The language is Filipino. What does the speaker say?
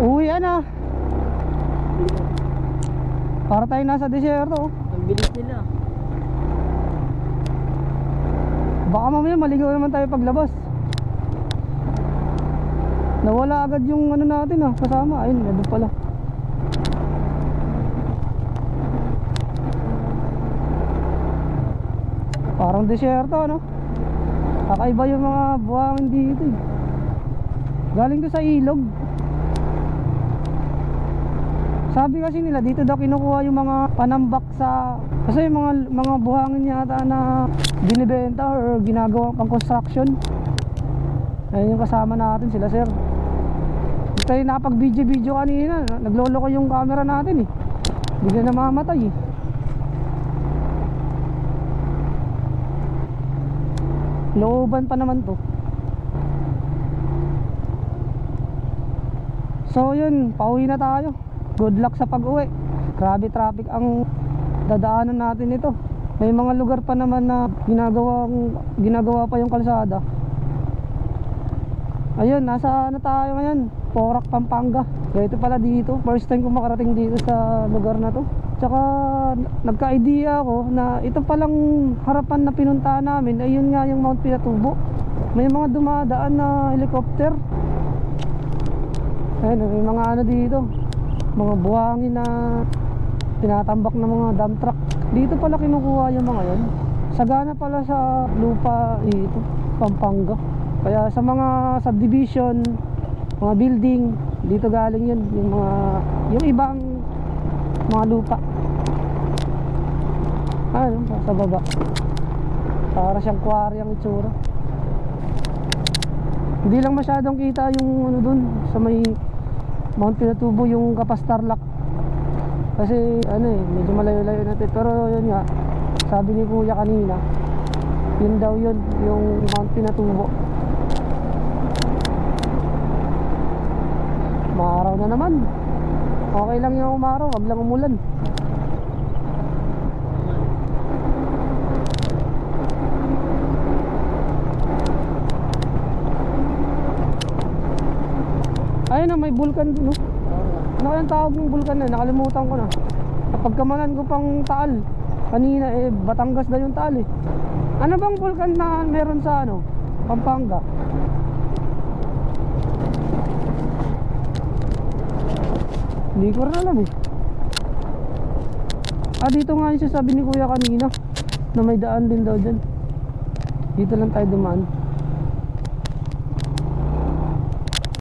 Uwian na. Para tayo nasa desierto. Ang bilis nila. Baka mamaya maligaw naman tayo paglabas. Nawala agad yung ano natin kasama. Ayun, nandun pala. Parang desierto kakaiba yung mga buhangin dito Galing to sa ilog. Sabi kasi nila dito daw kinukuha yung mga panambak sa, kasi yung mga buhangin yata na binibenta or ginagawa pang construction. Ayun yung kasama natin, sila sir. Tayo nakapag video kanina, naglolo ko yung camera natin bigla namamatay Looban pa naman to. So yun, pauwi na tayo. Good luck sa pag-uwi. Grabe traffic ang dadaanan natin ito. May mga lugar pa naman na ginagawa pa yung kalsada. Ayun, nasa tayo ngayon? Porac, Pampanga. Ito pala dito. First time ko makarating dito sa lugar na to. Tsaka nagka-idea ako na ito palang harapan na pinuntahan namin, ayun nga yung Mount Pinatubo. May mga dumadaan na helicopter. Ayun, may mga dito, mga buhangin na tinatambak ng mga dump truck. Dito pala kinukuha yung mga yan. Sagana pala sa lupa ito, Pampanga. Kaya sa mga subdivision, mga building, dito galing yun, yung ibang mga lupa. Ayun, sa baba. Para siyang quarry ang itsura. Hindi lang masyadong kita yung dun sa may Mount Pinatubo, yung Kapastarlak. Kasi medyo malayo-layo natin. Pero yun nga, sabi ni kuya kanina, yun daw yun, yung Mount Pinatubo. Maaraw na naman. Okay lang yung umaraw, wag lang umulan. Ayun may bulkan dun Ano kayang tawag ng bulkan na? Nakalimutan ko na. Kapagkamalan ko pang Taal kanina Batangas na yung Taal Ano bang bulkan na meron sa Pampanga? Hindi ko rin alam dito nga yung sasabi ni kuya kanina na may daan din daw dyan. Dito lang tayo dumaan.